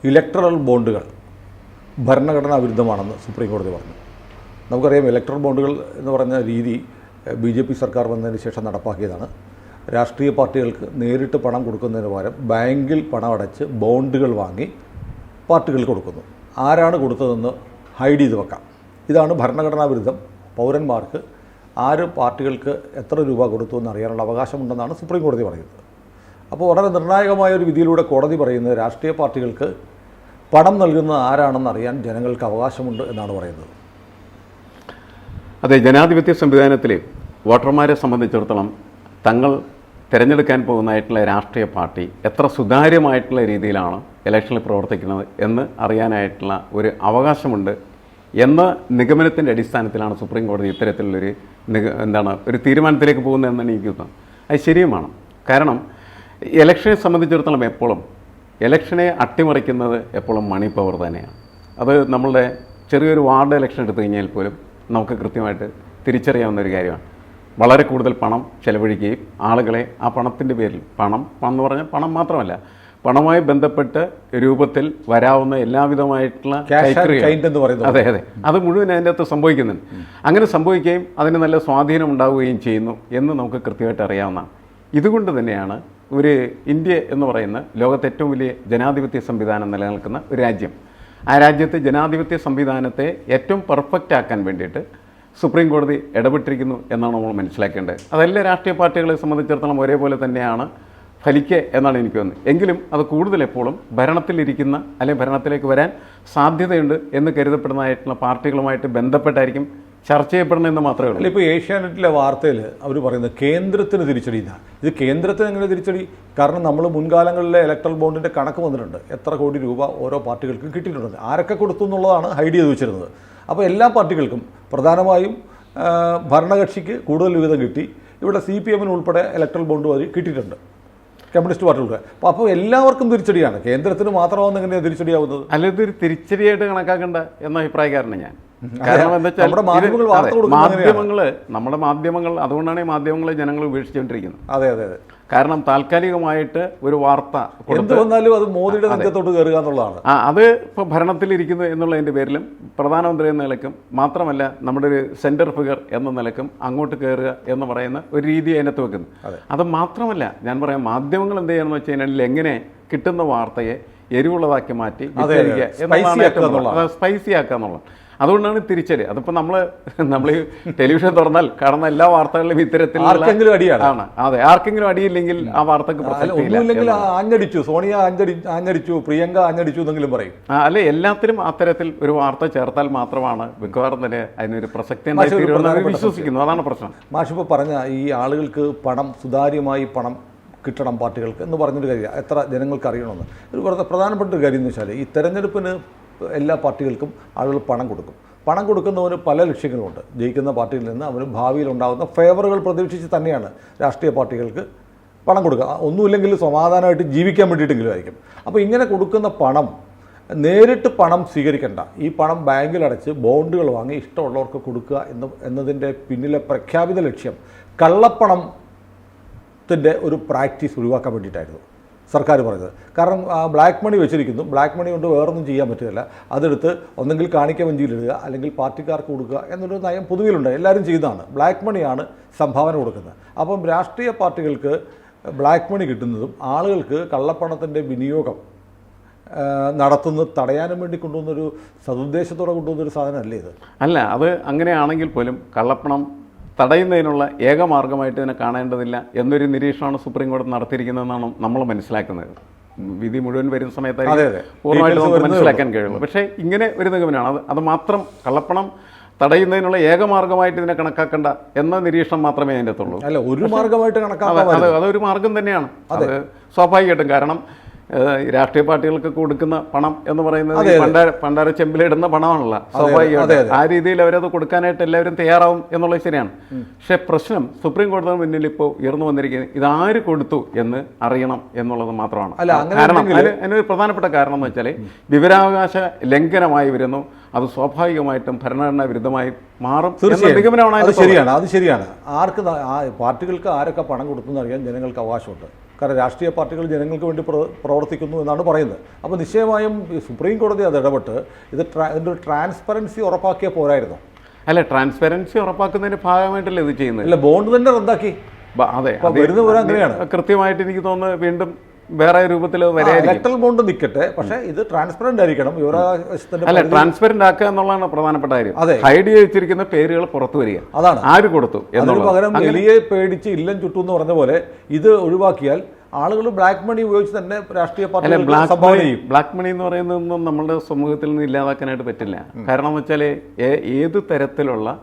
Electoral ബോണ്ടുകൾ ഭരണഘടനാ വിരുദ്ധമാണെന്ന് സുപ്രീം കോടതി പറഞ്ഞു. നമുക്കറിയാം, ഇലക്ട്രൽ ബോണ്ടുകൾ എന്ന് പറഞ്ഞ രീതി BJP സർക്കാർ വന്നതിന് ശേഷം നടപ്പാക്കിയതാണ്. രാഷ്ട്രീയ പാർട്ടികൾക്ക് നേരിട്ട് പണം കൊടുക്കുന്നതിന് പകരം ബാങ്കിൽ പണം അടച്ച് ബോണ്ടുകൾ വാങ്ങി പാർട്ടികൾക്ക് കൊടുക്കുന്നു. ആരാണ് കൊടുത്തതെന്ന് ഹൈഡ് ചെയ്ത് വെക്കാം. ഇതാണ് ഭരണഘടനാ വിരുദ്ധം. പൗരന്മാർക്ക് ആര് പാർട്ടികൾക്ക് എത്ര രൂപ കൊടുത്തു എന്നറിയാനുള്ള അവകാശമുണ്ടെന്നാണ് സുപ്രീം കോടതി പറയുന്നത്. അപ്പോൾ വളരെ നിർണായകമായ ഒരു വിധിയിലൂടെ കോടതി പറയുന്നത് രാഷ്ട്രീയ പാർട്ടികൾക്ക് പണം നൽകുന്നത് ആരാണെന്ന് അറിയാൻ ജനങ്ങൾക്ക് അവകാശമുണ്ട് എന്നാണ് പറയുന്നത്. അതെ, ജനാധിപത്യ സംവിധാനത്തിൽ വോട്ടർമാരെ സംബന്ധിച്ചിടത്തോളം തങ്ങൾ തിരഞ്ഞെടുക്കാൻ പോകുന്നതായിട്ടുള്ള രാഷ്ട്രീയ പാർട്ടി എത്ര സുതാര്യമായിട്ടുള്ള രീതിയിലാണ് ഇലക്ഷനിൽ പ്രവർത്തിക്കുന്നത് എന്ന് അറിയാനായിട്ടുള്ള ഒരു അവകാശമുണ്ട് എന്ന നിഗമനത്തിൻ്റെ അടിസ്ഥാനത്തിലാണ് സുപ്രീം കോടതി ഇത്തരത്തിലുള്ളൊരു ഒരു തീരുമാനത്തിലേക്ക് പോകുന്നതെന്നാണ് എനിക്ക് തോന്നുന്നത്. അത് ശരിയുമാണ്. കാരണം ഇലക്ഷനെ സംബന്ധിച്ചിടത്തോളം എപ്പോഴും ഇലക്ഷനെ അട്ടിമറിക്കുന്നത് എപ്പോഴും മണി പവർ തന്നെയാണ്. അത് നമ്മളുടെ ചെറിയൊരു വാർഡ് ഇലക്ഷൻ എടുത്തു കഴിഞ്ഞാൽ പോലും നമുക്ക് കൃത്യമായിട്ട് തിരിച്ചറിയാവുന്ന ഒരു കാര്യമാണ്. വളരെ കൂടുതൽ പണം ചെലവഴിക്കുകയും ആളുകളെ ആ പണത്തിൻ്റെ പേരിൽ പണം എന്ന് പറഞ്ഞാൽ പണം മാത്രമല്ല, പണവുമായി ബന്ധപ്പെട്ട രൂപത്തിൽ വരാവുന്ന എല്ലാവിധമായിട്ടുള്ള അതെ അത് മുഴുവൻ അതിൻ്റെ അകത്ത് സംഭവിക്കുന്നുണ്ട്. അങ്ങനെ സംഭവിക്കുകയും അതിന് നല്ല സ്വാധീനം ഉണ്ടാവുകയും ചെയ്യുന്നു എന്ന് നമുക്ക് കൃത്യമായിട്ട് അറിയാവുന്നതാണ്. ഇതുകൊണ്ട് തന്നെയാണ് ഒരു ഇന്ത്യ എന്ന് പറയുന്ന ലോകത്തെ ഏറ്റവും വലിയ ജനാധിപത്യ സംവിധാനം നിലനിൽക്കുന്ന ഒരു രാജ്യം. ആ രാജ്യത്തെ ജനാധിപത്യ സംവിധാനത്തെ ഏറ്റവും പെർഫെക്റ്റ് ആക്കാൻ വേണ്ടിയിട്ട് സുപ്രീം കോടതി ഇടപെട്ടിരിക്കുന്നു എന്നാണ് നമ്മൾ മനസ്സിലാക്കേണ്ടത്. അതെല്ലാ രാഷ്ട്രീയ പാർട്ടികളെ സംബന്ധിച്ചിടത്തോളം ഒരേപോലെ തന്നെയാണ് ഫലിക്കുക എന്നാണ് എനിക്ക് തോന്നുന്നത്. എങ്കിലും അത് കൂടുതൽ എപ്പോഴും ഭരണത്തിലിരിക്കുന്ന അല്ലെങ്കിൽ ഭരണത്തിലേക്ക് വരാൻ സാധ്യതയുണ്ട് എന്ന് കരുതപ്പെടുന്നതായിട്ടുള്ള പാർട്ടികളുമായിട്ട് ബന്ധപ്പെട്ടായിരിക്കും ചർച്ച ചെയ്യപ്പെടണമെന്ന് മാത്രമേ ഉള്ളൂ. ഇപ്പോൾ ഏഷ്യാനെറ്റിലെ വാർത്തയിൽ അവർ പറയുന്നത് കേന്ദ്രത്തിന് തിരിച്ചടി ഇതാണ്. ഇത് കേന്ദ്രത്തിന് എങ്ങനെ തിരിച്ചടി? കാരണം നമ്മൾ മുൻകാലങ്ങളിലെ ഇലക്ട്രൽ ബോണ്ടിൻ്റെ കണക്ക് വന്നിട്ടുണ്ട്. എത്ര കോടി രൂപ ഓരോ പാർട്ടികൾക്കും കിട്ടിയിട്ടുണ്ട്, ആരൊക്കെ കൊടുത്തു എന്നുള്ളതാണ് ഹൈഡ് ചെയ്ത് വെച്ചിരുന്നത്. അപ്പോൾ എല്ലാ പാർട്ടികൾക്കും പ്രധാനമായും ഭരണകക്ഷിക്ക് കൂടുതൽ വിഹിതം കിട്ടി. ഇവിടെ CPM ഉൾപ്പെടെ ഇലക്ട്രൽ ബോണ്ട് വഴി കിട്ടിയിട്ടുണ്ട്, കമ്മ്യൂണിസ്റ്റ് പാർട്ടി ഉൾപ്പെടെ. അപ്പോൾ എല്ലാവർക്കും തിരിച്ചടിയാണ്. കേന്ദ്രത്തിന് മാത്രമാണെന്ന് എങ്ങനെയാണ് തിരിച്ചടിയാവുന്നത്? അല്ല, ഇതൊരു തിരിച്ചടിയായിട്ട് കണക്കാക്കണ്ട എന്ന അഭിപ്രായക്കാരനാണ് ഞാൻ. കാരണം എന്താ വെച്ചാൽ നമ്മുടെ മാധ്യമങ്ങൾ അതുകൊണ്ടാണ് ഈ മാധ്യമങ്ങളെ ജനങ്ങൾ ഉപേക്ഷിച്ചുകൊണ്ടിരിക്കുന്നത്. അതെ അതെ അതെ. കാരണം താൽക്കാലികമായിട്ട് ഒരു വാർത്ത എന്ത് വന്നാലും അത് മോദിയുടെ നെഞ്ചത്തോട്ട് കയറുക എന്നുള്ളതാണ്. അത് ഇപ്പോൾ ഭരണത്തിലിരിക്കുന്നു എന്നുള്ളതിൻ്റെ പേരിലും പ്രധാനമന്ത്രി എന്ന നിലക്കും മാത്രമല്ല നമ്മുടെ ഒരു സെൻറ്റർ ഫിഗർ എന്ന നിലക്കും അങ്ങോട്ട് കയറുക എന്ന് പറയുന്ന ഒരു രീതി അതിനകത്ത് വെക്കുന്നു. അത് മാത്രമല്ല, ഞാൻ പറയാം, മാധ്യമങ്ങൾ എന്ത് ചെയ്യണമെന്ന് വെച്ച് കഴിഞ്ഞാൽ എങ്ങനെ കിട്ടുന്ന വാർത്തയെ എരിവുള്ളതാക്കി മാറ്റി സ്പൈസി ആക്കുക എന്നുള്ളത്. അതുകൊണ്ടാണ് തിരിച്ചടി. അതിപ്പോൾ നമ്മൾ ടെലിവിഷൻ തുറന്നാൽ കാണുന്ന എല്ലാ വാർത്തകളിലും ഇത്തരത്തിൽ അടിയാണ്. അതെ, ആർക്കെങ്കിലും അടിയില്ലെങ്കിൽ ആ വാർത്തക്ക് ആഞ്ഞടിച്ചു, സോണിയ ആഞ്ഞടിച്ചു, പ്രിയങ്ക ആഞ്ഞടിച്ചു എന്നെങ്കിലും പറയും. അല്ലെ, എല്ലാത്തിലും അത്തരത്തിൽ ഒരു വാർത്ത ചേർത്താൽ മാത്രമാണ് മിക്കവാറും തന്നെ അതിനൊരു പ്രസക്തി വിശ്വസിക്കുന്നു. അതാണ് പ്രശ്നം. മാഷിപ്പോൾ പറഞ്ഞ ഈ ആളുകൾക്ക് പണം, സുതാര്യമായി പണം കിട്ടണം പാർട്ടികൾക്ക് എന്ന് പറഞ്ഞൊരു കാര്യം എത്ര ജനങ്ങൾക്ക് അറിയണമെന്ന് ഒരു പ്രധാനപ്പെട്ട ഒരു കാര്യം എന്ന് വെച്ചാൽ, ഈ തെരഞ്ഞെടുപ്പിന് എല്ലാ പാർട്ടികൾക്കും ആളുകൾ പണം കൊടുക്കും. പണം കൊടുക്കുന്നവന് പല ലക്ഷ്യങ്ങളുമുണ്ട്. ജയിക്കുന്ന പാർട്ടിയിൽ നിന്ന് അവന് ഭാവിയിൽ ഉണ്ടാകുന്ന ഫേവറുകൾ പ്രതീക്ഷിച്ച് തന്നെയാണ് രാഷ്ട്രീയ പാർട്ടികൾക്ക് പണം കൊടുക്കുക. ഒന്നുമില്ലെങ്കിൽ സമാധാനമായിട്ട് ജീവിക്കാൻ വേണ്ടിയിട്ടെങ്കിലും ആയിരിക്കും. അപ്പോൾ ഇങ്ങനെ കൊടുക്കുന്ന പണം നേരിട്ട് പണം സ്വീകരിക്കേണ്ട, ഈ പണം ബാങ്കിലടച്ച് ബോണ്ടുകൾ വാങ്ങി ഇഷ്ടമുള്ളവർക്ക് കൊടുക്കുക എന്നതിൻ്റെ പിന്നിലെ പ്രഖ്യാപിത ലക്ഷ്യം കള്ളപ്പണത്തിൻ്റെ ഒരു പ്രാക്ടീസ് ഒഴിവാക്കാൻ വേണ്ടിയിട്ടായിരുന്നു സർക്കാർ പറയുന്നത്. കാരണം ബ്ലാക്ക് മണി വെച്ചിരിക്കുന്നു, ബ്ലാക്ക് മണി കൊണ്ട് വേറൊന്നും ചെയ്യാൻ പറ്റില്ല. അതെടുത്ത് ഒന്നെങ്കിൽ കാണിക്ക വഞ്ചിയിലിടുക അല്ലെങ്കിൽ പാർട്ടിക്കാർക്ക് കൊടുക്കുക എന്നൊരു നയം പൊതുവിലുണ്ട്. എല്ലാവരും ചെയ്യുന്നതാണ്. ബ്ലാക്ക് മണിയാണ് സംഭാവന കൊടുക്കുന്നത്. അപ്പം രാഷ്ട്രീയ പാർട്ടികൾക്ക് ബ്ലാക്ക് മണി കിട്ടുന്നതും ആളുകൾക്ക് കള്ളപ്പണത്തിൻ്റെ വിനിയോഗം നടത്തുന്നത് തടയാനും വേണ്ടി കൊണ്ടുവന്നൊരു സതുദ്ദേശത്തോടെ കൊണ്ടുവന്നൊരു സാധനമല്ലേ ഇത്? അല്ല, അത് അങ്ങനെയാണെങ്കിൽ പോലും കള്ളപ്പണം തടയുന്നതിനുള്ള ഏക മാർഗമായിട്ട് ഇതിനെ കാണേണ്ടതില്ല എന്നൊരു നിരീക്ഷണമാണ് സുപ്രീം കോടതി നടത്തിയിരിക്കുന്നതെന്നാണ് നമ്മൾ മനസ്സിലാക്കുന്നത്. വിധി മുഴുവൻ വരുന്ന സമയത്തായിരിക്കും പൂർണ്ണമായിട്ട് നമുക്ക് മനസ്സിലാക്കാൻ കഴിയുള്ളൂ. പക്ഷേ ഇങ്ങനെ ഒരു നിഗമനമാണ്. അത് മാത്രം കള്ളപ്പണം തടയുന്നതിനുള്ള ഏക മാർഗമായിട്ട് ഇതിനെ കണക്കാക്കേണ്ട എന്ന നിരീക്ഷണം മാത്രമേ അതിൻ്റെ അകത്തുള്ളൂ. അല്ല, ഒരു മാർഗമായിട്ട് കണക്കാക്കാം. അതൊരു മാർഗം തന്നെയാണ്. അത് സ്വാഭാവികമായിട്ടും. കാരണം രാഷ്ട്രീയ പാർട്ടികൾക്ക് കൊടുക്കുന്ന പണം എന്ന് പറയുന്നത് പണ്ടാര ചെമ്പിലിടുന്ന പണമാണല്ലോ. സ്വാഭാവികമായിട്ട് ആ രീതിയിൽ അവരത് കൊടുക്കാനായിട്ട് എല്ലാവരും തയ്യാറാവും എന്നുള്ളത് ശരിയാണ്. പക്ഷെ പ്രശ്നം സുപ്രീം കോടതിയുടെ മുന്നിൽ ഇപ്പോൾ ഉയർന്നു വന്നിരിക്കുന്നത് ഇതാര് കൊടുത്തു എന്ന് അറിയണം എന്നുള്ളത് മാത്രമാണ്. കാരണം അതിനൊരു പ്രധാനപ്പെട്ട കാരണം എന്ന് വെച്ചാൽ വിവരാവകാശ ലംഘനമായി വരുന്നു. അത് സ്വാഭാവികമായിട്ടും ഭരണഘടനാ വിരുദ്ധമായി മാറും. നിഗമനമാണ്. അത് ശരിയാണ്. ആർക്ക് പാർട്ടികൾക്ക് ആരൊക്കെ പണം കൊടുത്തു എന്നറിയാൻ ജനങ്ങൾക്ക് അവകാശമുണ്ട്. കാരണം രാഷ്ട്രീയ പാർട്ടികൾ ജനങ്ങൾക്ക് വേണ്ടി പ്രവർത്തിക്കുന്നു എന്നാണ് പറയുന്നത്. അപ്പോൾ നിശ്ചയമായും സുപ്രീം കോടതി അത് ഇടപെട്ട് ഇതിൻ്റെ ഒരു ട്രാൻസ്പെറൻസി ഉറപ്പാക്കിയ പോരായിരുന്നു. അല്ല, ട്രാൻസ്പെറൻസി ഉറപ്പാക്കുന്നതിൻ്റെ ഭാഗമായിട്ടല്ലേ ഇത് ചെയ്യുന്നത്? അല്ല, ബോണ്ട് തന്നെ റദ്ദാക്കി. അതെ, വരുന്ന പോലെ അങ്ങനെയാണ്. കൃത്യമായിട്ട് എനിക്ക് തോന്നുന്നു വീണ്ടും വേറെ രൂപത്തിൽ ഇലക്ട്രൽ ബോണ്ട് നിൽക്കട്ടെ, പക്ഷേ ഇത് ട്രാൻസ്പെറന്റ് ആയിരിക്കണം. അല്ല, ട്രാൻസ്പെറന്റ് ആക്കുക എന്നുള്ളതാണ് പ്രധാനപ്പെട്ട കാര്യം. ഹൈഡ് ചെയ്ത് വെച്ചിരിക്കുന്ന പേരുകൾ പുറത്തു വരിക, അതാണ് ആര് കൊടുത്തു എന്നുള്ളത്. പകരം എലിയെ പേടിച്ച് ഇല്ലം ചുട്ടു എന്ന് പറഞ്ഞ പോലെ ഇത് ഒഴിവാക്കിയാൽ ആളുകൾ ബ്ലാക്ക് മണി ഉപയോഗിച്ച് തന്നെ രാഷ്ട്രീയ പാർട്ടികൾ ബ്ലാക്ക് മണി എന്ന് പറയുന്നതൊന്നും നമ്മുടെ സമൂഹത്തിൽ നിന്ന് ഇല്ലാതാക്കാനായിട്ട് പറ്റില്ല. കാരണം എന്ന് വെച്ചാൽ ഏത് തരത്തിലുള്ള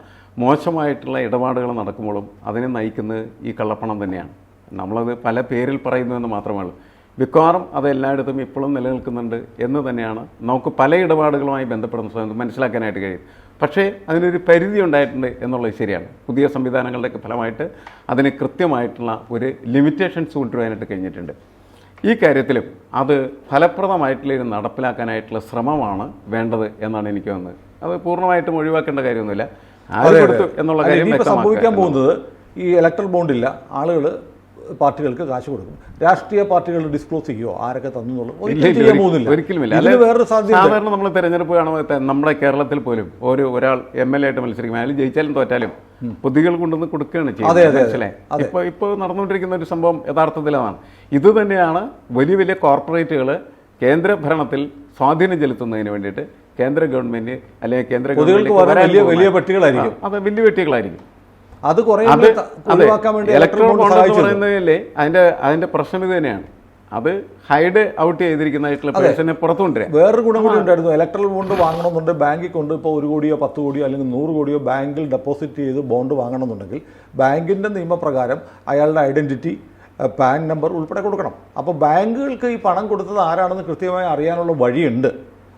മോശമായിട്ടുള്ള ഇടപാടുകൾ നടക്കുമ്പോഴും അതിനെ നയിക്കുന്നത് ഈ കള്ളപ്പണം തന്നെയാണ്. നമ്മളത് പല പേരിൽ പറയുന്നതെന്ന് മാത്രമേ ഉള്ളൂ. മിക്കവാറും അത് എല്ലായിടത്തും ഇപ്പോഴും നിലനിൽക്കുന്നുണ്ട് എന്ന് തന്നെയാണ് നമുക്ക് പല ഇടപാടുകളുമായി ബന്ധപ്പെടുന്ന സമയത്ത് മനസ്സിലാക്കാനായിട്ട് കഴിയും. പക്ഷേ അതിനൊരു പരിധി ഉണ്ടായിട്ടുണ്ട് എന്നുള്ളത് ശരിയാണ്. പുതിയ സംവിധാനങ്ങളുടെയൊക്കെ ഫലമായിട്ട് അതിന് കൃത്യമായിട്ടുള്ള ഒരു ലിമിറ്റേഷൻസ് കൊണ്ടുവരാനായിട്ട് കഴിഞ്ഞിട്ടുണ്ട്. ഈ കാര്യത്തിലും അത് ഫലപ്രദമായിട്ടുള്ള ഒരു നടപ്പിലാക്കാനായിട്ടുള്ള ശ്രമമാണ് വേണ്ടത് എന്നാണ് എനിക്ക് തോന്നുന്നത്. അത് പൂർണ്ണമായിട്ടും ഒഴിവാക്കേണ്ട കാര്യമൊന്നുമില്ല. ആര് കൊടുത്തു എന്നുള്ള കാര്യം സംഭവിക്കാൻ പോകുന്നത് ഈ ഇലക്ട്രൽ ബോണ്ടില്ല, ആളുകൾ പാർട്ടികൾക്ക് കാശ് കൊടുക്കും. രാഷ്ട്രീയ പാർട്ടികൾ ഡിസ്ക്ലോസ് ചെയ്യുമോ ആരൊക്കെ തന്നുള്ളൂ? ഒരിക്കലുമില്ല. സാധാരണ നമ്മൾ തെരഞ്ഞെടുപ്പ് കാണുമ്പോൾ നമ്മുടെ കേരളത്തിൽ പോലും ഒരാൾ MLA ആയിട്ട് മത്സരിക്കും, അയാൾ ജയിച്ചാലും തോറ്റാലും പൊതുകൾ കൊണ്ടുവന്ന് കൊടുക്കുകയാണ് ചെയ്യുന്നത്. മനസ്സിലായി? ഇപ്പോൾ നടന്നുകൊണ്ടിരിക്കുന്ന ഒരു സംഭവം യഥാർത്ഥത്തിൽ അതാണ്. ഇത് തന്നെയാണ് വലിയ വലിയ കോർപ്പറേറ്റുകൾ കേന്ദ്ര ഭരണത്തിൽ സ്വാധീനം ചെലുത്തുന്നതിന് വേണ്ടിയിട്ട് കേന്ദ്ര ഗവൺമെന്റ് അല്ലെങ്കിൽ കേന്ദ്ര ഗവൺമെന്റ് വലിയ പെട്ടികളായിരിക്കും. അത് വലിയ പെട്ടികളായിരിക്കും. അത് ഇലക്ട്രോൺ ബോണ്ട് എന്ന് പറയുന്നതിലെ അതിന്റെ പ്രശ്നം ഇത് തന്നെയാണ്. അത് ഹൈഡ് ഔട്ട് ചെയ്തിരിക്കുന്നതായിട്ടുള്ള പേഴ്സണെ പുറത്തു കൊണ്ടുവരാം. വേറൊരു ഗുണം കൂടി ഉണ്ടായിരുന്നു. ഇലക്ട്രൽ ബോണ്ട് വാങ്ങണമെന്നുണ്ട് ബാങ്കിൽ കൊണ്ട് ഇപ്പോൾ 1 കോടിയോ 10 കോടിയോ അല്ലെങ്കിൽ 100 കോടിയോ ബാങ്കിൽ ഡെപ്പോസിറ്റ് ചെയ്ത് ബോണ്ട് വാങ്ങണമെന്നുണ്ടെങ്കിൽ ബാങ്കിൻ്റെ നിയമപ്രകാരം അയാളുടെ ഐഡൻറ്റിറ്റി, പാൻ നമ്പർ ഉൾപ്പെടെ കൊടുക്കണം. അപ്പോൾ ബാങ്കുകൾക്ക് ഈ പണം കൊടുത്തത് ആരാണെന്ന് കൃത്യമായി അറിയാനുള്ള വഴിയുണ്ട്.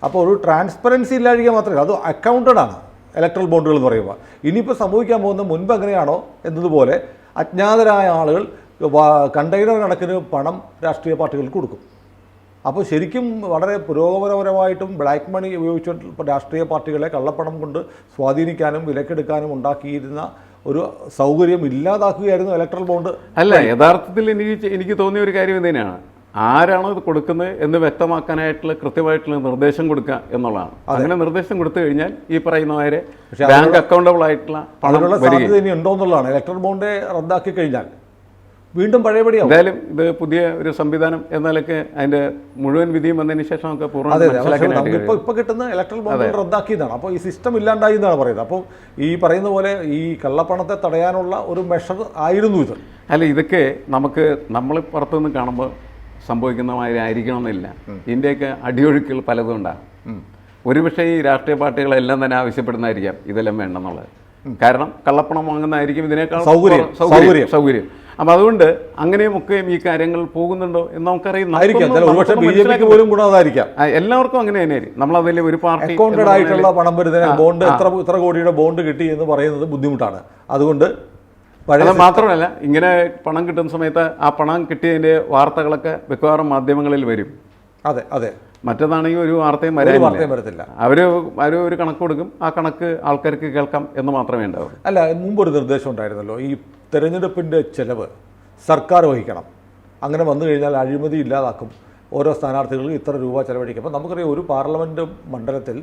അപ്പോൾ ഒരു ട്രാൻസ്പെറൻസി ഇല്ലാഴിക മാത്രമല്ല, അത് അക്കൗണ്ടഡ് ആണ് ഇലക്ട്രൽ ബോണ്ടുകൾ എന്ന് പറയുമ്പോൾ. ഇനിയിപ്പോൾ സംഭവിക്കാൻ പോകുന്ന മുൻപ് എങ്ങനെയാണോ എന്നതുപോലെ അജ്ഞാതരായ ആളുകൾ കണ്ടെയ്നർ കണക്കിന് പണം രാഷ്ട്രീയ പാർട്ടികൾക്ക് കൊടുക്കും. അപ്പോൾ ശരിക്കും വളരെ പുരോഗമനപരമായിട്ടും ബ്ലാക്ക് മണി ഉപയോഗിച്ചിട്ട് രാഷ്ട്രീയ പാർട്ടികളെ കള്ളപ്പണം കൊണ്ട് സ്വാധീനിക്കാനും വിലക്കെടുക്കാനും ഉണ്ടാക്കിയിരുന്ന ഒരു സൗകര്യം ഇല്ലാതാക്കുകയായിരുന്നു ഇലക്ട്രൽ ബോണ്ട്. അല്ല, യഥാർത്ഥത്തിൽ എനിക്ക് തോന്നിയ ഒരു കാര്യം തന്നെയാണ്, ആരാണോ ഇത് കൊടുക്കുന്നത് എന്ന് വ്യക്തമാക്കാനായിട്ടുള്ള കൃത്യമായിട്ടുള്ള നിർദ്ദേശം കൊടുക്കുക എന്നുള്ളതാണ്. അങ്ങനെ നിർദ്ദേശം കൊടുത്തു കഴിഞ്ഞാൽ ഈ പറയുന്നവരെ ബാങ്ക് അക്കൗണ്ടബിൾ ആയിട്ടുള്ള പണമുള്ള സാധ്യത ഇനി ഉണ്ടോ എന്നുള്ളതാണ്. ഇലക്ട്രൽ ബോണ്ട് റദ്ദാക്കി കഴിഞ്ഞാൽ വീണ്ടും പഴയപടിയാവും. എന്തായാലും ഇത് പുതിയ ഒരു സംവിധാനം എന്നാലൊക്കെ അതിന്റെ മുഴുവൻ വിധിയും വന്നതിന് ശേഷം നമുക്ക് പൂർണ്ണമായിട്ട് ഇപ്പൊ കിട്ടുന്ന ഇലക്ട്രൽ ബോണ്ട് റദ്ദാക്കിയതാണ്. അപ്പോൾ ഈ സിസ്റ്റം ഇല്ലാണ്ടായി എന്നാണ് പറയുന്നത്. അപ്പോൾ ഈ പറയുന്ന പോലെ ഈ കള്ളപ്പണത്തെ തടയാനുള്ള ഒരു മെഷർ ആയിരുന്നു ഇത്. അല്ല, ഇതൊക്കെ നമ്മൾ പുറത്തുനിന്ന് കാണുമ്പോൾ സംഭവിക്കുന്ന മാതിരി ആയിരിക്കണമെന്നില്ല. ഇതിൻ്റെയൊക്കെ അടിയൊഴുക്കുകൾ പലതും ഉണ്ടാകും. ഒരുപക്ഷെ ഈ രാഷ്ട്രീയ പാർട്ടികളെല്ലാം തന്നെ ആവശ്യപ്പെടുന്നതായിരിക്കാം ഇതെല്ലാം വേണ്ടെന്നുള്ളത്. കാരണം കള്ളപ്പണം വാങ്ങുന്നതായിരിക്കും ഇതിനേക്കാൾ സൗകര്യം. അപ്പം അതുകൊണ്ട് അങ്ങനെയുമൊക്കെയും ഈ കാര്യങ്ങൾ പോകുന്നുണ്ടോ എന്ന് നമുക്കറിയാം. എല്ലാവർക്കും അങ്ങനെ തന്നെയായിരിക്കും. നമ്മളതിൽ ഒരു പാർട്ടി അക്കൗണ്ടഡ് ആയിട്ടുള്ള പണം വരുന്നതിന് ബോണ്ട് ഇത്ര കോടിയുടെ ബോണ്ട് കിട്ടി എന്ന് പറയുന്നത് ബുദ്ധിമുട്ടാണ്. അതുകൊണ്ട് അത് മാത്രമല്ല, ഇങ്ങനെ പണം കിട്ടുന്ന സമയത്ത് ആ പണം കിട്ടിയതിൻ്റെ വാർത്തകളൊക്കെ മിക്കവാറും മാധ്യമങ്ങളിൽ വരും. അതെ. മറ്റേതാണെങ്കിൽ ഒരു വാർത്തയും വരത്തില്ല. അവർ ഒരു കണക്ക് കൊടുക്കും, ആ കണക്ക് ആൾക്കാർക്ക് കേൾക്കാം എന്ന് മാത്രമേ ഉണ്ടാവൂ. അല്ല, മുമ്പൊരു നിർദ്ദേശം ഉണ്ടായിരുന്നല്ലോ, ഈ തെരഞ്ഞെടുപ്പിൻ്റെ ചെലവ് സർക്കാർ വഹിക്കണം. അങ്ങനെ വന്നു കഴിഞ്ഞാൽ അഴിമതി ഇല്ലാതാക്കും, ഓരോ സ്ഥാനാർത്ഥികൾക്ക് ഇത്ര രൂപ ചെലവഴിക്കും. അപ്പോൾ നമുക്കറിയാം, ഒരു പാർലമെൻറ്റ് മണ്ഡലത്തിൽ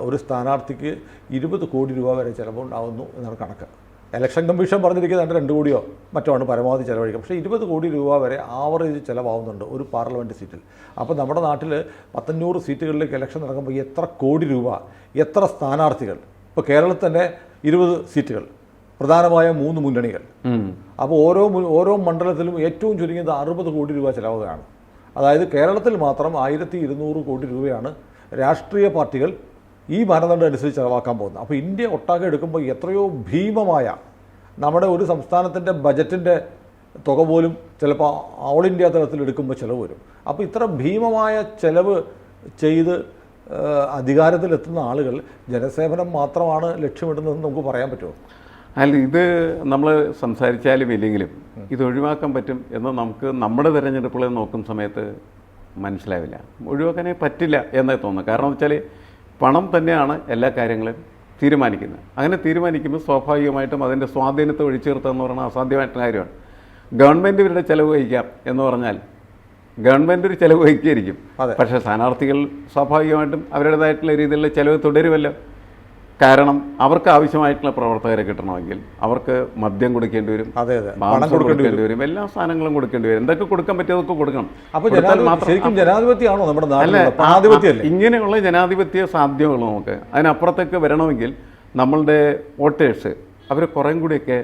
ഒരു സ്ഥാനാർത്ഥിക്ക് 20 കോടി രൂപ വരെ ചിലവുണ്ടാകുന്നു എന്നാണ് കണക്ക്. ഇലക്ഷൻ കമ്മീഷൻ പറഞ്ഞിരിക്കുന്നത് 2 കോടിയോ മറ്റോ ആണ് പരമാവധി ചിലവഴിക്കുക. പക്ഷേ 20 കോടി രൂപ വരെ ആവറേജ് ചിലവാകുന്നുണ്ട് ഒരു പാർലമെൻറ്റ് സീറ്റിൽ. അപ്പോൾ നമ്മുടെ നാട്ടിൽ 100 സീറ്റുകളിലേക്ക് ഇലക്ഷൻ നടക്കുമ്പോൾ എത്ര കോടി രൂപ, എത്ര സ്ഥാനാർത്ഥികൾ. ഇപ്പോൾ കേരളത്തിൽ തന്നെ 20 സീറ്റുകൾ, പ്രധാനമായ 3 മുന്നണികൾ. അപ്പോൾ ഓരോ മണ്ഡലത്തിലും ഏറ്റവും ചുരുങ്ങിയത് 60 കോടി രൂപ ചിലവുകയാണ്. അതായത് കേരളത്തിൽ മാത്രം 1200 കോടി രൂപയാണ് രാഷ്ട്രീയ പാർട്ടികൾ ഈ മാനദണ്ഡം അനുസരിച്ച് ചിലവാക്കാൻ പോകുന്നത്. അപ്പോൾ ഇന്ത്യ ഒട്ടാകെ എടുക്കുമ്പോൾ എത്രയോ ഭീമമായ, നമ്മുടെ ഒരു സംസ്ഥാനത്തിൻ്റെ ബജറ്റിൻ്റെ തുക പോലും ചിലപ്പോൾ ഓൾ ഇന്ത്യ തലത്തിൽ എടുക്കുമ്പോൾ ചിലവ് വരും. അപ്പോൾ ഇത്ര ഭീമമായ ചിലവ് ചെയ്ത് അധികാരത്തിലെത്തുന്ന ആളുകൾ ജനസേവനം മാത്രമാണ് ലക്ഷ്യമിടുന്നതെന്ന് നമുക്ക് പറയാൻ പറ്റുമോ? അല്ല, ഇത് നമ്മൾ സംസാരിച്ചാലും ഇല്ലെങ്കിലും ഇത് ഒഴിവാക്കാൻ പറ്റും എന്ന് നമുക്ക് നമ്മുടെ തിരഞ്ഞെടുപ്പുകളെ നോക്കുന്ന സമയത്ത് മനസ്സിലാവില്ല. ഒഴിവാക്കാനേ പറ്റില്ല എന്നേ തോന്നുന്നു. കാരണം എന്ന് വെച്ചാൽ പണം തന്നെയാണ് എല്ലാ കാര്യങ്ങളും തീരുമാനിക്കുന്നത്. അങ്ങനെ തീരുമാനിക്കുമ്പോൾ സ്വാഭാവികമായിട്ടും അതിൻ്റെ സ്വാധീനത്തെ ഒഴിച്ചേർത്തുക എന്ന് പറയുന്നത് അസാധ്യമായിട്ടുള്ള കാര്യമാണ്. ഗവൺമെൻറ് ഇവരുടെ ചിലവ് വഹിക്കാം എന്ന് പറഞ്ഞാൽ ഗവൺമെൻറ് ഒരു ചിലവ് വഹിക്കുകയായിരിക്കും. അതെ. പക്ഷേ സ്ഥാനാർത്ഥികൾ സ്വാഭാവികമായിട്ടും അവരുടേതായിട്ടുള്ള രീതിയിലുള്ള ചിലവ് തുടരുമല്ലോ. കാരണം അവർക്ക് ആവശ്യമായിട്ടുള്ള പ്രവർത്തകരെ കിട്ടണമെങ്കിൽ അവർക്ക് മദ്യം കൊടുക്കേണ്ടി വരും, അതെ അതെ പണം മാംസം കൊടുക്കേണ്ടി കൊടുക്കേണ്ടി വരും, എല്ലാ സാധനങ്ങളും കൊടുക്കേണ്ടി വരും. എന്തൊക്കെ കൊടുക്കാൻ പറ്റിയതൊക്കെ കൊടുക്കണം. അപ്പോൾ കൊടുത്താൽ മാത്രം ശരിക്കും ജനാധിപത്യമാണോ നമ്മുടെ അല്ല, നാട്ടിൽ? പണാധിപത്യമല്ലേ? ഇങ്ങനെയുള്ള ജനാധിപത്യ സാധ്യതകൾ നമുക്ക് അതിനപ്പുറത്തേക്ക് വരണമെങ്കിൽ നമ്മളുടെ വോട്ടേഴ്സ് അവർ കുറേം കൂടിയൊക്കെ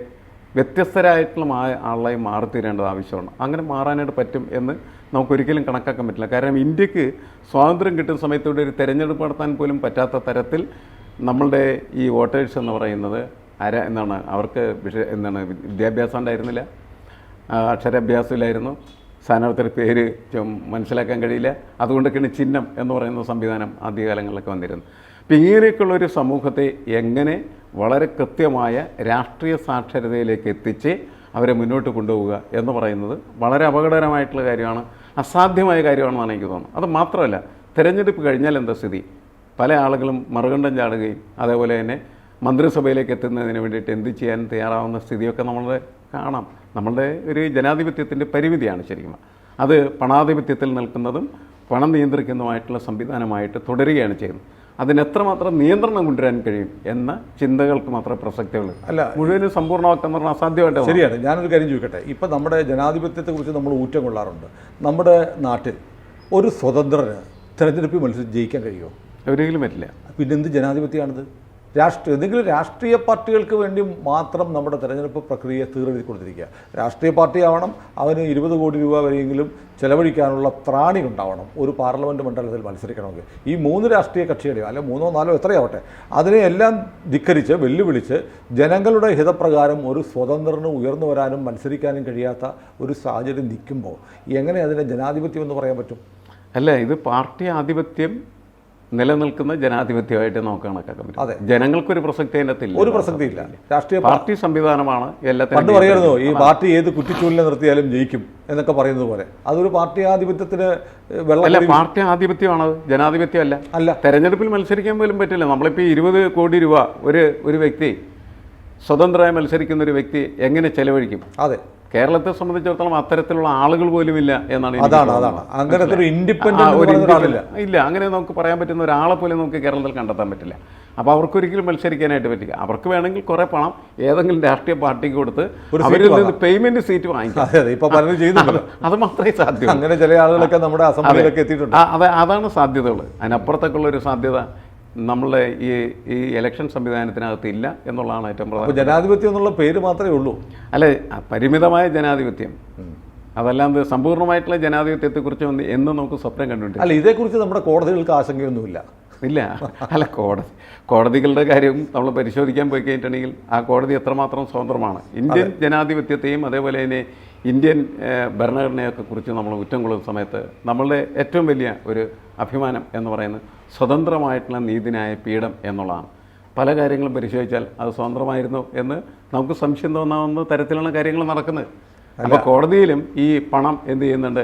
വ്യത്യസ്തരായിട്ടുള്ള ആളായി മാറിത്തീരേണ്ടത് ആവശ്യമാണ്. അങ്ങനെ മാറാനായിട്ട് പറ്റും എന്ന് നമുക്കൊരിക്കലും കണക്കാക്കാൻ പറ്റില്ല. കാരണം ഇന്ത്യക്ക് സ്വാതന്ത്ര്യം കിട്ടുന്ന സമയത്തൂടെ ഒരു തെരഞ്ഞെടുപ്പ് നടത്താൻ പോലും പറ്റാത്ത തരത്തിൽ നമ്മളുടെ ഈ വോട്ടേഴ്സ് എന്ന് പറയുന്നത് അവർക്ക് വിദ്യാഭ്യാസം ഉണ്ടായിരുന്നില്ല, അക്ഷരാഭ്യാസമില്ലായിരുന്നു, സ്ഥാനാർത്ഥിയുടെ പേര് മനസ്സിലാക്കാൻ കഴിയില്ല. അതുകൊണ്ടൊക്കെയാണ് ചിഹ്നം എന്ന് പറയുന്ന സംവിധാനം ആദ്യകാലങ്ങളിലൊക്കെ വന്നിരുന്നത്. അപ്പം ഇങ്ങനെയൊക്കെയുള്ളൊരു സമൂഹത്തെ എങ്ങനെ വളരെ കൃത്യമായ രാഷ്ട്രീയ സാക്ഷരതയിലേക്ക് എത്തിച്ച് അവരെ മുന്നോട്ട് കൊണ്ടുപോവുക എന്ന് പറയുന്നത് വളരെ അപകടകരമായിട്ടുള്ള കാര്യമാണ്, അസാധ്യമായ കാര്യമാണെന്നാണ് എനിക്ക് തോന്നുന്നത്. അത് മാത്രമല്ല, തിരഞ്ഞെടുപ്പ് കഴിഞ്ഞാൽ എന്താ സ്ഥിതി? പല ആളുകളും മറുകണ്ഠം ചാടുകയും അതേപോലെ തന്നെ മന്ത്രിസഭയിലേക്ക് എത്തുന്നതിന് വേണ്ടിയിട്ട് എന്ത് ചെയ്യാൻ തയ്യാറാവുന്ന സ്ഥിതിയൊക്കെ നമ്മൾ കാണാം. നമ്മളുടെ ഒരു ജനാധിപത്യത്തിൻ്റെ പരിമിതിയാണ് ശരിക്കും. അത് പണാധിപത്യത്തിൽ നിൽക്കുന്നതും പണം നിയന്ത്രിക്കുന്നതുമായിട്ടുള്ള സംവിധാനമായിട്ട് തുടരുകയാണ് ചെയ്യുന്നത്. അതിനെത്രമാത്രം നിയന്ത്രണം കൊണ്ടുവരാൻ കഴിയും എന്ന ചിന്തകൾക്ക് മാത്രമേ പ്രസക്തിയുള്ളൂ. അല്ല, മുഴുവനും സമ്പൂർണ്ണമാക്കുന്ന പറഞ്ഞാൽ അസാധ്യമായിട്ട്. ശരിയാണ്. ഞാനൊരു കാര്യം ചോദിക്കട്ടെ. ഇപ്പം നമ്മുടെ ജനാധിപത്യത്തെക്കുറിച്ച് നമ്മൾ ഊറ്റം കൊള്ളാറുണ്ട്. നമ്മുടെ നാട്ടിൽ ഒരു സ്വതന്ത്രന് തിരഞ്ഞെടുപ്പിൽ മത്സരിച്ച് ജയിക്കാൻ കഴിയുമോ? ഒരിക്കലും പറ്റില്ല. പിന്നെന്ത് ജനാധിപത്യമാണിത്? എന്തെങ്കിലും രാഷ്ട്രീയ പാർട്ടികൾക്ക് വേണ്ടി മാത്രം നമ്മുടെ തെരഞ്ഞെടുപ്പ് പ്രക്രിയ തീരെഴുതി കൊടുത്തിരിക്കുക. രാഷ്ട്രീയ പാർട്ടി ആവണം, അവന് 20 കോടി രൂപ വരെയെങ്കിലും ചെലവഴിക്കാനുള്ള ത്രാണി ഉണ്ടാവണം ഒരു പാർലമെൻറ്റ് മണ്ഡലത്തിൽ മത്സരിക്കണമെങ്കിൽ. ഈ 3 രാഷ്ട്രീയ കക്ഷികളെയോ അല്ലെ 3 4 എത്രയാവട്ടെ അതിനെയെല്ലാം ധിക്കരിച്ച് വെല്ലുവിളിച്ച് ജനങ്ങളുടെ ഹിതപ്രകാരം ഒരു സ്വതന്ത്രന് ഉയർന്നു വരാനും മത്സരിക്കാനും കഴിയാത്ത ഒരു സാഹചര്യം നിൽക്കുമ്പോൾ എങ്ങനെ അതിനെ ജനാധിപത്യം എന്ന് പറയാൻ പറ്റും? അല്ല, ഇത് പാർട്ടി ആധിപത്യം നിലനിൽക്കുന്ന ജനാധിപത്യമായിട്ട് നമുക്ക് കണക്കാക്കാൻ പറ്റും. അതെ, ജനങ്ങൾക്കൊരു പ്രസക്തി അതിനകത്തില്ല, ഒരു പ്രസക്തിയില്ല. രാഷ്ട്രീയ പാർട്ടി സംവിധാനമാണ് എല്ലാത്തിനും. പണ്ട് പറയുന്നു ഈ പാർട്ടി ഏത് കുറ്റിച്ചൂലിനെ നിർത്തിയാലും ജയിക്കും എന്നൊക്കെ പറയുന്നത് പോലെ അതൊരു പാർട്ടി ആധിപത്യത്തിന് അല്ല, പാർട്ടി ആധിപത്യമാണ്, ജനാധിപത്യമല്ല. അല്ല, തെരഞ്ഞെടുപ്പിൽ മത്സരിക്കാൻ പോലും പറ്റില്ല. നമ്മളിപ്പോൾ 20 കോടി രൂപ ഒരു വ്യക്തി സ്വതന്ത്രമായി മത്സരിക്കുന്ന ഒരു വ്യക്തി എങ്ങനെ ചെലവഴിക്കും? അതെ, കേരളത്തെ സംബന്ധിച്ചിടത്തോളം അത്തരത്തിലുള്ള ആളുകൾ പോലും ഇല്ല എന്നാണ് അങ്ങനത്തെ ഒരു ഇൻഡിപെൻഡന്റ് ഇല്ല. അങ്ങനെ നമുക്ക് പറയാൻ പറ്റുന്ന ഒരാളെ പോലും നമുക്ക് കേരളത്തിൽ കണ്ടെത്താൻ പറ്റില്ല. അപ്പോൾ അവർക്കൊരിക്കലും മത്സരിക്കാനായിട്ട് പറ്റില്ല. അവർക്ക് വേണമെങ്കിൽ കുറേ പണം ഏതെങ്കിലും രാഷ്ട്രീയ പാർട്ടിക്ക് കൊടുത്ത് അവരിൽ നിന്ന് പേയ്മെന്റ് സീറ്റ് വാങ്ങിക്കാം. അത് മാത്രമേ സാധ്യത. അങ്ങനെ ചില ആളുകളൊക്കെ നമ്മുടെ അസംബ്ലിയിലൊക്കെ എത്തിയിട്ടുണ്ട്. അതാണ് സാധ്യതകൾ. അതിനപ്പുറത്തേക്കുള്ള ഒരു സാധ്യത നമ്മളുടെ ഈ ഇലക്ഷൻ സംവിധാനത്തിനകത്ത് ഇല്ല എന്നുള്ളതാണ് ഏറ്റവും പ്രധാനം. ജനാധിപത്യം എന്നുള്ള പേര് മാത്രമേ ഉള്ളൂ. അല്ലെ, പരിമിതമായ ജനാധിപത്യം, അതല്ലാതെ സമ്പൂർണ്ണമായിട്ടുള്ള ജനാധിപത്യത്തെക്കുറിച്ച് എന്ന് നമുക്ക് സ്വപ്നം കണ്ടുകൊണ്ട്. അല്ല, ഇതേക്കുറിച്ച് നമ്മുടെ കോടതികൾക്ക് ആശങ്കയൊന്നുമില്ല. ഇല്ല, അല്ല, കോടതികളുടെ കാര്യം നമ്മൾ പരിശോധിക്കാൻ പോയി കഴിഞ്ഞിട്ടുണ്ടെങ്കിൽ ആ കോടതി എത്രമാത്രം സ്വതന്ത്രമാണ്. ഇന്ത്യൻ ജനാധിപത്യത്തെയും അതേപോലെ തന്നെ ഇന്ത്യൻ ഭരണഘടനയൊക്കെ കുറിച്ച് നമ്മൾ കുറ്റം കൊള്ളുന്ന സമയത്ത് നമ്മളുടെ ഏറ്റവും വലിയ ഒരു അഭിമാനം എന്ന് പറയുന്നത് സ്വതന്ത്രമായിട്ടുള്ള നീതിന്യായ പീഠം എന്നുള്ളതാണ്. പല കാര്യങ്ങളും പരിശോധിച്ചാൽ അത് സ്വതന്ത്രമായിരുന്നു എന്ന് നമുക്ക് സംശയം തോന്നാവുന്ന തരത്തിലുള്ള കാര്യങ്ങൾ നടക്കുന്നത്. അപ്പോൾ കോടതിയിലും ഈ പണം എന്ത് ചെയ്യുന്നുണ്ട്?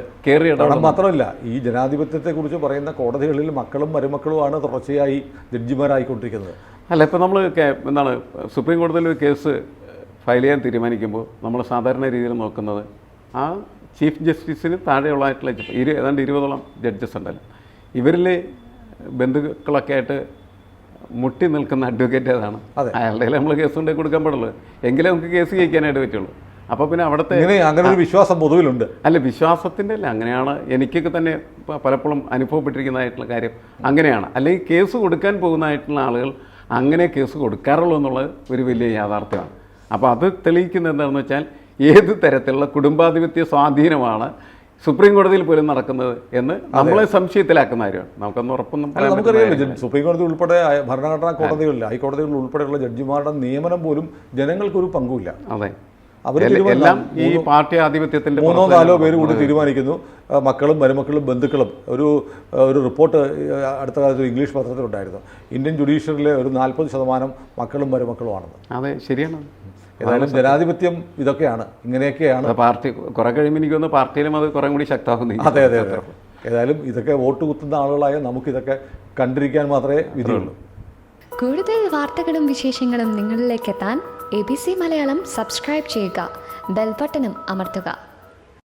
പണം മാത്രമല്ല, ഈ ജനാധിപത്യത്തെക്കുറിച്ച് പറയുന്ന കോടതികളിൽ മക്കളും മരുമക്കളുമാണ് തുടർച്ചയായി ജഡ്ജിമാരായിക്കൊണ്ടിരിക്കുന്നത്. അല്ല, ഇപ്പോൾ നമ്മൾ സുപ്രീം കോടതിയിൽ ഒരു കേസ് ഫയൽ ചെയ്യാൻ തീരുമാനിക്കുമ്പോൾ നമ്മൾ സാധാരണ രീതിയിൽ നോക്കുന്നത് ആ ചീഫ് ജസ്റ്റിസിന് താഴെയുള്ളതായിട്ടുള്ള ഏതാണ്ട് 20ഓളം ജഡ്ജസ് ഉണ്ടല്ലോ, ഇവരിൽ ബന്ധുക്കളൊക്കെ ആയിട്ട് മുട്ടി നിൽക്കുന്ന അഡ്വക്കേറ്റ് ഏതാണ്? അയാളുടെ നമ്മൾ കേസ് കൊണ്ടേ കൊടുക്കാൻ പാടുള്ളൂ, എങ്കിലേ നമുക്ക് കേസ് ജയിക്കാനായിട്ട് പറ്റുള്ളൂ. അപ്പോൾ പിന്നെ അവിടുത്തെ അങ്ങനെ ഒരു വിശ്വാസം പൊതുവിലുണ്ട്. അല്ല, വിശ്വാസത്തിൻ്റെ അല്ല, അങ്ങനെയാണ് എനിക്കൊക്കെ തന്നെ പലപ്പോഴും അനുഭവപ്പെട്ടിരിക്കുന്നതായിട്ടുള്ള കാര്യം അങ്ങനെയാണ്. അല്ലെങ്കിൽ കേസ് കൊടുക്കാൻ പോകുന്നതായിട്ടുള്ള ആളുകൾ അങ്ങനെ കേസ് കൊടുക്കാറുള്ളൂ എന്നുള്ളത് ഒരു വലിയ യാഥാർത്ഥ്യമാണ്. അപ്പോൾ അത് തെളിയിക്കുന്നത് എന്താണെന്ന് വെച്ചാൽ ഏത് തരത്തിലുള്ള കുടുംബാധിപത്യ സ്വാധീനമാണ് സുപ്രീം കോടതിയിൽ പോലും നടക്കുന്നത് എന്ന് നമ്മളെ സംശയത്തിലാക്കുന്ന കാര്യമാണ്. നമുക്കൊന്ന് ഉറപ്പൊന്നും നമുക്കറിയാം. സുപ്രീം കോടതി ഉൾപ്പെടെ ഭരണഘടനാ കോടതികളിൽ ഹൈക്കോടതികളിൽ ഉൾപ്പെടെയുള്ള ജഡ്ജിമാരുടെ നിയമനം പോലും ജനങ്ങൾക്കൊരു പങ്കുമില്ല. അതെ, എല്ലാം ഈ പാർട്ടി ആധിപത്യത്തിന്റെ 3 4 പേര് കൂടി തീരുമാനിക്കുന്നു. മക്കളും മരുമക്കളും ബന്ധുക്കളും. ഒരു റിപ്പോർട്ട് അടുത്ത കാലത്ത് ഇംഗ്ലീഷ് പത്രത്തിലുണ്ടായിരുന്നു. ഇന്ത്യൻ ജുഡീഷ്യറിയിലെ ഒരു 40% മക്കളും മരുമക്കളുമാണെന്ന്. അതെ, ശരിയാണ്. ഏതായാലും ജനാധിപത്യം ഇതൊക്കെയാണ്, ഇങ്ങനെയൊക്കെയാണ്. പാർട്ടി കുറെ കഴിയുമ്പോൾ എനിക്ക് തോന്നുന്നു പാർട്ടിയിലും അത് കുറെ കൂടി ശക്തമാകുന്നു. അതെ അതെ അതെ. ഏതായാലും ഇതൊക്കെ വോട്ട് കുത്തുന്ന ആളുകളായ നമുക്കിതൊക്കെ കണ്ടിരിക്കാൻ മാത്രമേ വിധിയുള്ളൂ. കൂടുതൽ വാർത്തകളും വിശേഷങ്ങളും നിങ്ങളിലേക്ക് എത്താൻ ABC മലയാളം സബ്സ്ക്രൈബ് ചെയ്യുക. ബെൽബട്ടനും അമർത്തുക.